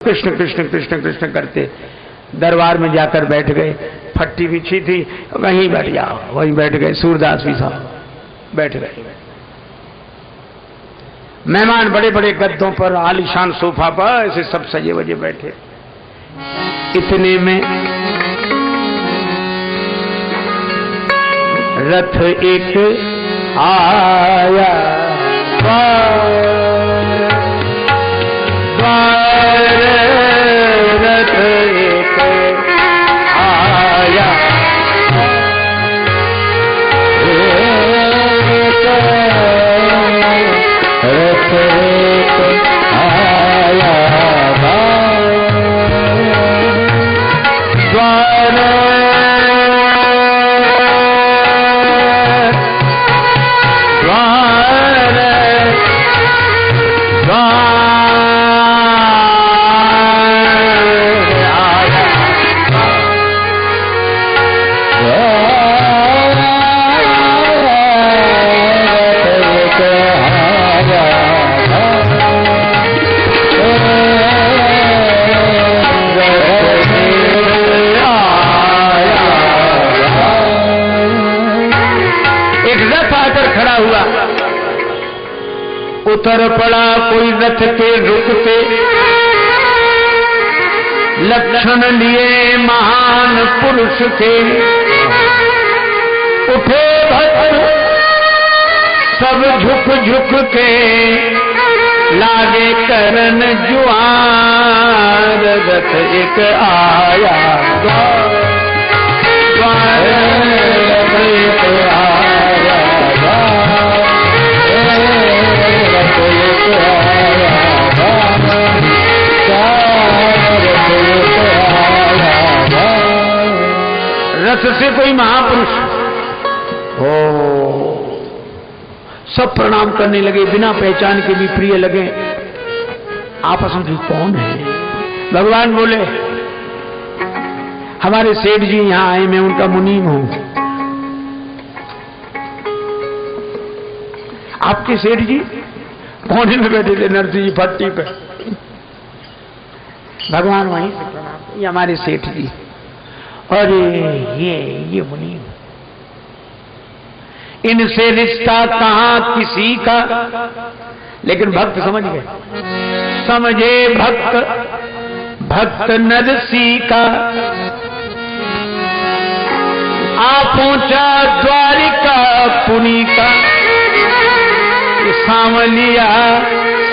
कृष्ण कृष्ण कृष्ण कृष्ण करते दरबार में जाकर बैठ गए। फट्टी बिछी थी, वहीं बैठ जाओ, वहीं बैठ गए। सूरदास भी साहब बैठ गए। मेहमान बड़े बड़े गद्दों पर, आलीशान सोफा पर ऐसे सब सजे वजे बैठे। इतने में रथ एक आया, रथ एक आया, रथ एक आया, द्वार उतर पड़ा कोई रथ के रुकते, लक्षण लिए महान पुरुष के। उठे भक्त सब झुक झुक के, लागे करन जुआर, रथ एक आया, द्वार रथ एक आया, रथ से कोई महापुरुष हो। सब प्रणाम करने लगे, बिना पहचान के भी प्रिय लगे। आपस में कौन है? भगवान बोले हमारे सेठ जी यहाँ आए, मैं उनका मुनीम हूं। आपके सेठ जी? कोने में बैठे थे नरसिंह जी फट्टी पे। भगवान वहीं से प्रणाम, ये हमारे सेठ जी। और ये मुनीम, इनसे रिश्ता कहाँ किसी का। लेकिन भक्त समझ गए, समझे भक्त भक्त नरसी का। आ पहुंचा द्वारिका पुनी का, सांवलिया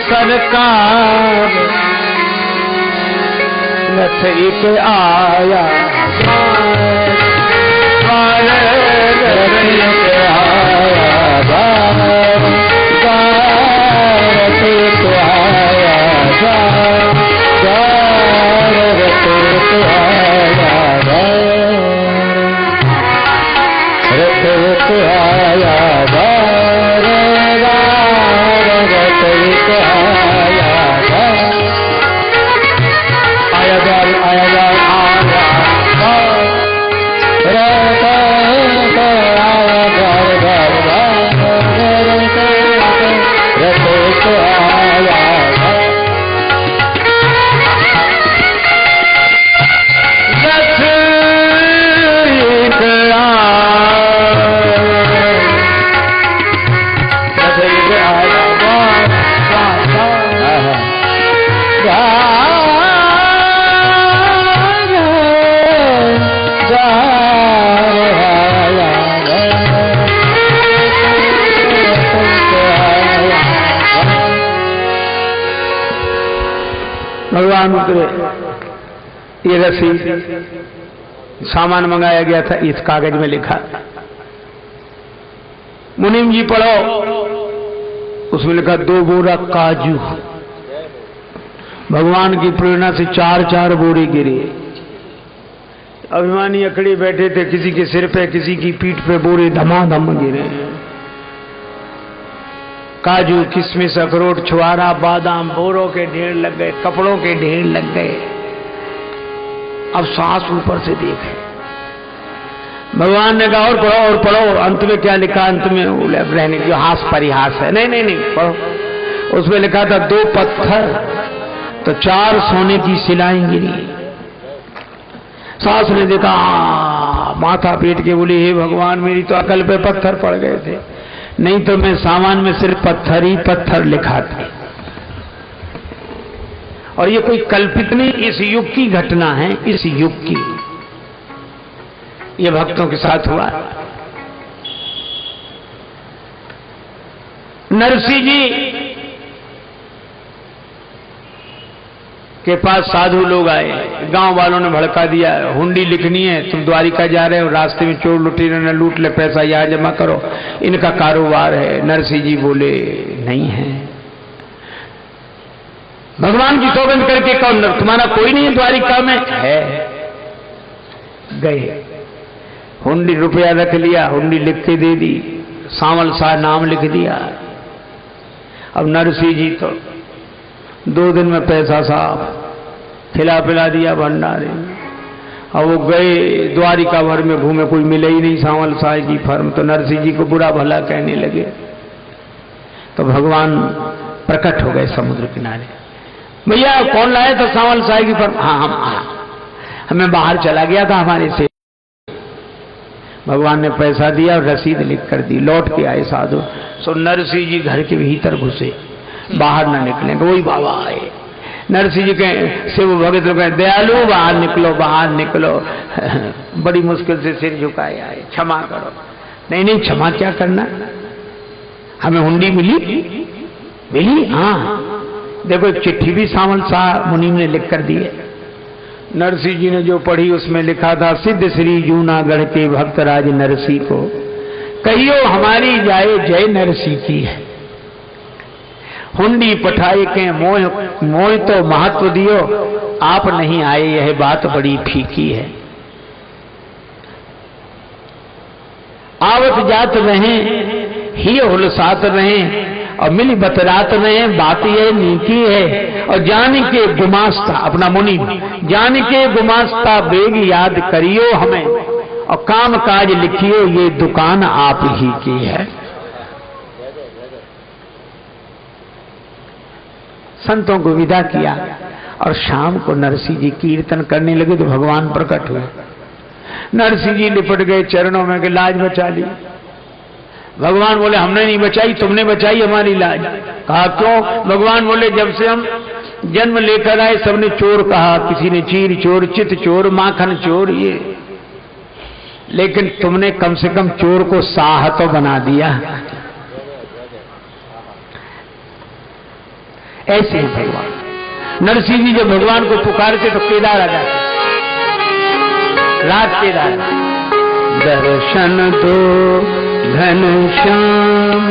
सरकार, रथ एक आया, भगवान उतरे। ये रसीद सामान मंगाया गया था, इस कागज में लिखा, मुनीम जी पढ़ो। उसमें लिखा 2 बोरा काजू। भगवान की प्रेरणा से 4-4 बोरे गिरे। अभिमानी अकड़े बैठे थे, किसी के सिर पे किसी की पीठ पे बोरे धमाधम गिरे। काजू, किशमिश, अखरोट, छुआरा, बादाम, बोरों के ढेर लग गए, कपड़ों के ढेर लग गए। अब सांस ऊपर से देखे। भगवान ने कहा और पढ़ो और पढ़ो। अंत में क्या लिखा? अंत में रहने जो हास परिहास है। नहीं नहीं नहीं पढ़ो। उसमें लिखा था 2 पत्थर तो 4 सोने की सिलाएं गिरी। सास ने देखा, माथा पीट के बोली, हे भगवान, मेरी तो अकल पे पत्थर पड़ गए थे, नहीं तो मैं सामान में सिर्फ पत्थर ही पत्थर लिखा था। और ये कोई कल्पित नहीं, इस युग की घटना है, इस युग की। ये भक्तों के साथ हुआ। नरसिंह जी के पास साधु लोग आए, गांव वालों ने भड़का दिया, हुंडी लिखनी है, तुम द्वारिका जा रहे हो, रास्ते में चोर लुटेरे न लूट ले, पैसा यहां जमा करो, इनका कारोबार है। नरसिंह जी बोले, नहीं है। भगवान की सौगंध करके कहो, तुम्हारा कोई नहीं है द्वारिका में? है। गए, हुंडी रुपया रख लिया, हुंडी लिख के दे दी, सांवल शाह नाम लिख दिया। अब नरसिंह जी तो 2 दिन में पैसा साहब खिला पिला दिया भंडारे। और वो गए, द्वारिका भर में घूमे, कोई मिले ही नहीं सांवल शाह की फर्म। तो नरसिंह जी को बुरा भला कहने लगे। तो भगवान प्रकट हो गए समुद्र किनारे। भैया कौन लाया था सांवल शाह की फर्म? हाँ, हमें बाहर चला गया था हमारे से। भगवान ने पैसा दिया और रसीद लिख कर दी। लौट के आए साधु। सो नरसिंह जी घर के भीतर घुसे, बाहर ना निकले। वही बाबा आए। नरसिंह जी के शिव भगत लोग कहे, दयालु बाहर निकलो, बाहर निकलो। बड़ी मुश्किल से सिर झुकाए आए, क्षमा करो। नहीं, क्षमा क्या करना, हमें हुंडी मिली। हाँ देखो, एक चिट्ठी भी सांवल शाह मुनीम ने लिख कर दी है। नरसिंह जी ने जो पढ़ी उसमें लिखा था, सिद्ध श्री जूनागढ़ के भक्तराज नरसिंह को कहियो हमारी जाए जय नरसिंह की है। हुंडी पठाए के मोह तो महत्व दियो, आप नहीं आए यह बात बड़ी फीकी है। आवत जात रहे ही हुलसात रहे और मिली बतरात रहे, बात ये नीकी है। और जान के गुमास्ता, अपना मुनि, जान के गुमास्ता बेग याद करियो हमें, और काम काज लिखियो ये दुकान आप ही की है। संतों को विदा किया और शाम को नरसिंह जी कीर्तन करने लगे तो भगवान प्रकट हुए। नरसिंह जी लिपट गए चरणों में कि लाज बचा ली। भगवान बोले, हमने नहीं बचाई, तुमने बचाई हमारी लाज। कहा क्यों? भगवान बोले, जब से हम जन्म लेकर आए सबने चोर कहा, किसी ने चीर चोर, चित चोर, माखन चोर, ये, लेकिन तुमने कम से कम चोर को साह तो बना दिया। ऐसे ही भगवान। नरसिंह जी जब भगवान को पुकारते तो केदार आ जाते, रात केदार। दर्शन दो घनश्याम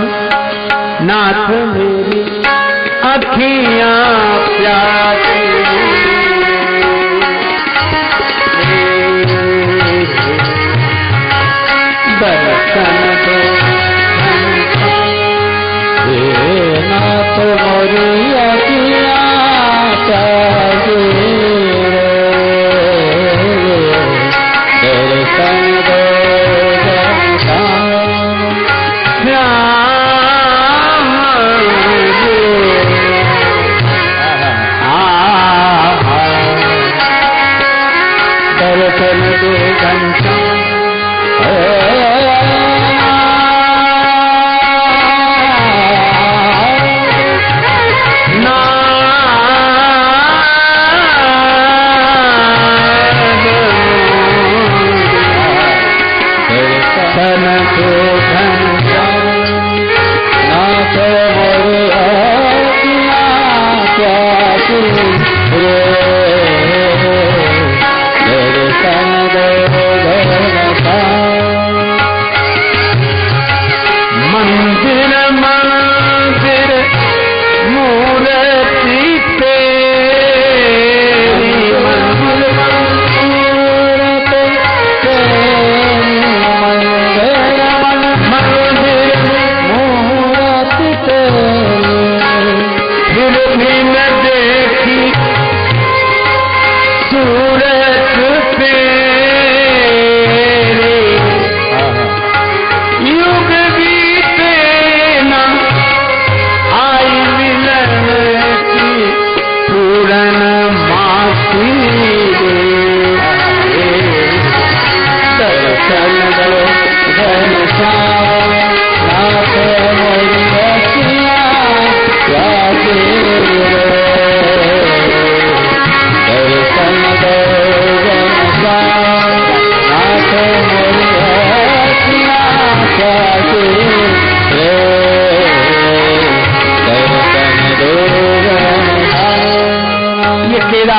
नाथ मेरी अखियां प्यासी, दर्शन दो नाथ मोरी अखियां प्यासी, दर्शन दो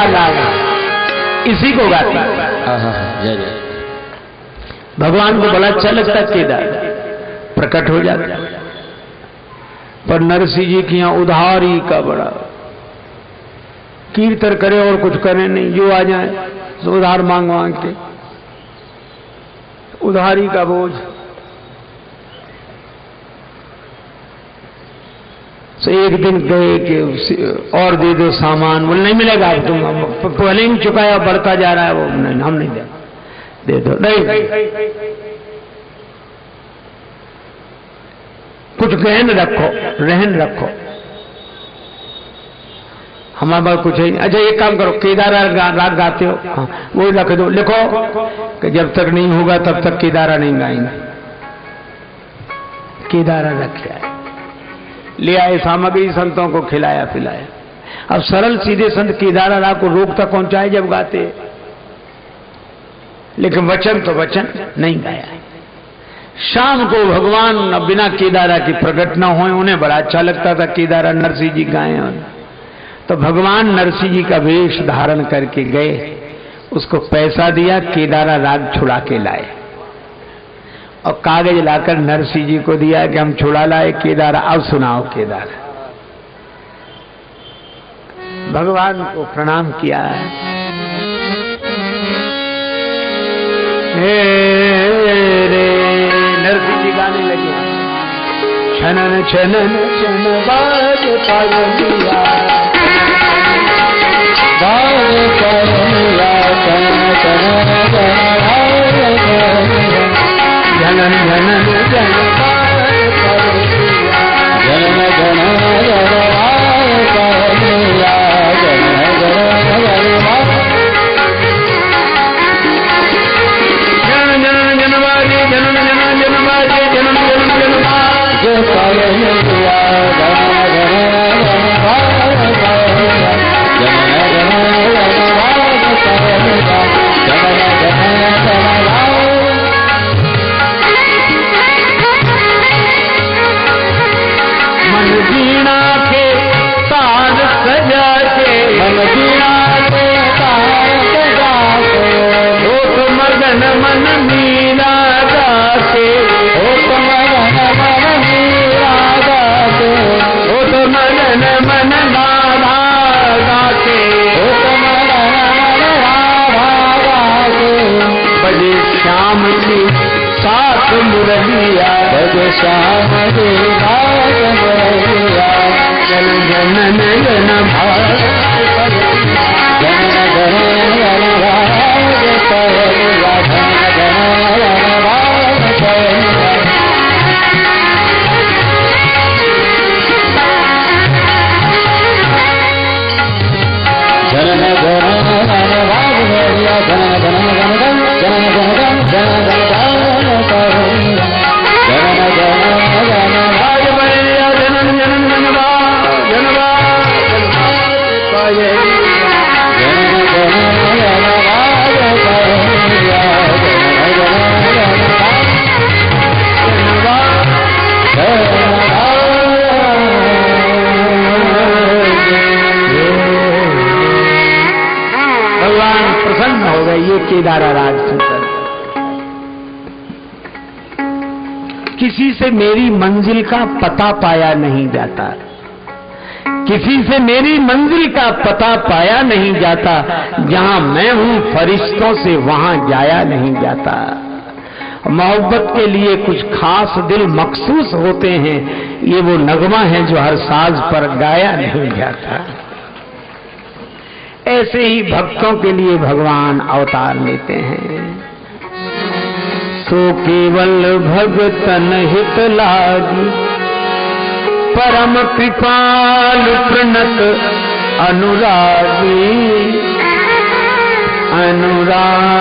लागा, इसी को गाती। भगवान को बड़ा अच्छा लगता केदार, प्रकट हो जाता। पर नरसिंह जी की यहाँ उधारी का बड़ा, कीर्तन करे और कुछ करे नहीं, जो आ जाए तो उधार मांग मांग के, उधारी का बोझ। तो एक दिन गए कि और दे दो सामान, बोले नहीं मिलेगा, तुम पहले ही चुकाया, बढ़ता जा रहा है वो, नहीं हम नहीं दे दो, नहीं कुछ गहन रखो, रहन रखो, हमारे पास कुछ है। अच्छा एक काम करो, केदारा राग गाते हो, हाँ वो रख दो, लिखो कि जब तक नहीं होगा तब तक केदारा नहीं गाएंगे। केदारा रख आए, ले आए सामग्री, संतों को खिलाया पिलाया। अब सरल सीधे संत केदारा राग को रोक तक पहुंचाए जब गाते, लेकिन वचन तो वचन नहीं गाया। शाम को भगवान बिना केदारा की प्रकट न हुए, उन्हें बड़ा अच्छा लगता था केदारा नरसिंह जी गाएं, तो भगवान नरसिंह जी का वेश धारण करके गए, उसको पैसा दिया, केदारा राग छुड़ा के लाए और कागज लाकर नरसिंह जी को दिया कि हम छुड़ा लाए केदारा, अब सुनाओ केदारा। भगवान को प्रणाम किया। नरसिंह जी गाने लगे, छनन छनन छन बाज पायलिया, बाज पायलिया, जनन जनन जन बाज पायलिया, जनन जनन जन बाज पायलिया, जनन जनन जन बाजे, जनन जनन जन बाजे, जनन जनन जन बाजे पायलिया, मन वीणा के तार सजा के, मन वीणा के तार सजा के, लोक मगन मन मीरा गाते, लोक मगन मन मीरा गाते, लोक मगन मन राधा गाते, लोक मगन मन राधा गाते, बजे श्याम की साथ मुरलिया, बजे श्याम की साथ मुरलिया, जन जनन जन भाग, जन जन जन भाग पायलिया, जन जन जन भाग पायलिया, जन जन जन भाग पायलिया, जन जन जन जन जन जन जन भगवान प्रसन्न हो गए। ये केदारा राग सुनकर किसी से मेरी मंजिल का पता पाया नहीं जाता, किसी से मेरी मंजिल का पता पाया नहीं जाता, जहां मैं हूं फरिश्तों से वहां जाया नहीं जाता। मोहब्बत के लिए कुछ खास दिल मखसूस होते हैं, ये वो नगमा है जो हर साज पर गाया नहीं जाता। ऐसे ही भक्तों के लिए भगवान अवतार लेते हैं। सो केवल भगतन हित लागी, परम कृपाल प्रणत अनुरागी, अनुरागी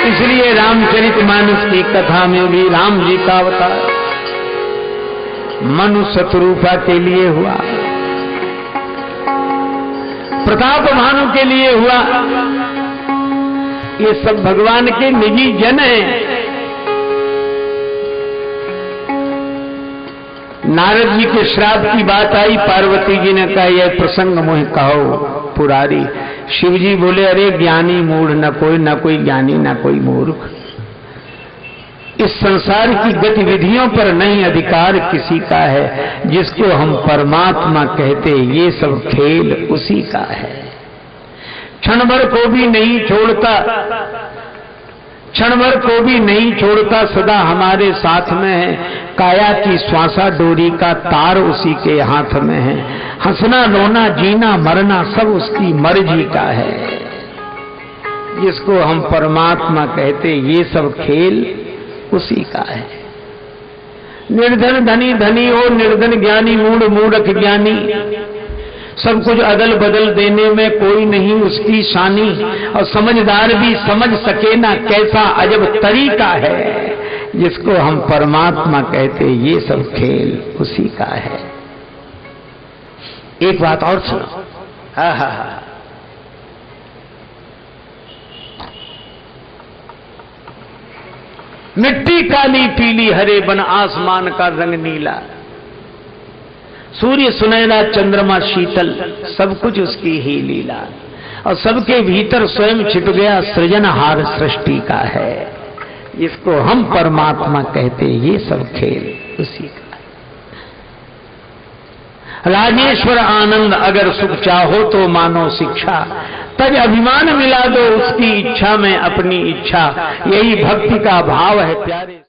इसलिए रामचरितमानस की कथा में भी राम जी का अवतार मनु शत्रुपा के लिए हुआ, प्रताप भानु के लिए हुआ, ये सब भगवान के निजी जन हैं। नारद जी के श्राप की बात आई, पार्वती जी ने कहा यह प्रसंग मोह कहो पुरारी। शिव जी बोले अरे ज्ञानी मूढ़, न कोई ज्ञानी न कोई मूर्ख। इस संसार की गतिविधियों पर नहीं अधिकार किसी का है, जिसको हम परमात्मा कहते ये सब खेल उसी का है। क्षण भर को भी नहीं छोड़ता, क्षण भर को भी नहीं छोड़ता, सदा हमारे साथ में है। काया की श्वासा डोरी का तार उसी के हाथ में है। हंसना रोना जीना मरना सब उसकी मर्जी का है। जिसको हम परमात्मा कहते ये सब खेल उसी का है। निर्धन धनी धनी हो, निर्धन ज्ञानी मूढ़ मूढ़ ज्ञानी, सब कुछ अदल बदल देने में कोई नहीं उसकी शानी। और समझदार भी समझ सके ना कैसा अजब तरीका है। जिसको हम परमात्मा कहते ये सब खेल उसी का है। एक बात और सुनो, हा मिट्टी काली पीली हरे बन आसमान का रंग नीला, सूर्य सुनहरा चंद्रमा शीतल, सब कुछ उसकी ही लीला। और सबके भीतर स्वयं छिप गया सृजनहार सृष्टि का है। जिसको हम परमात्मा कहते ये सब खेल उसी का है। राजेश्वर आनंद अगर सुख चाहो तो मानो शिक्षा, तज अभिमान मिला दो उसकी इच्छा में अपनी इच्छा। यही भक्ति का भाव है प्यारे।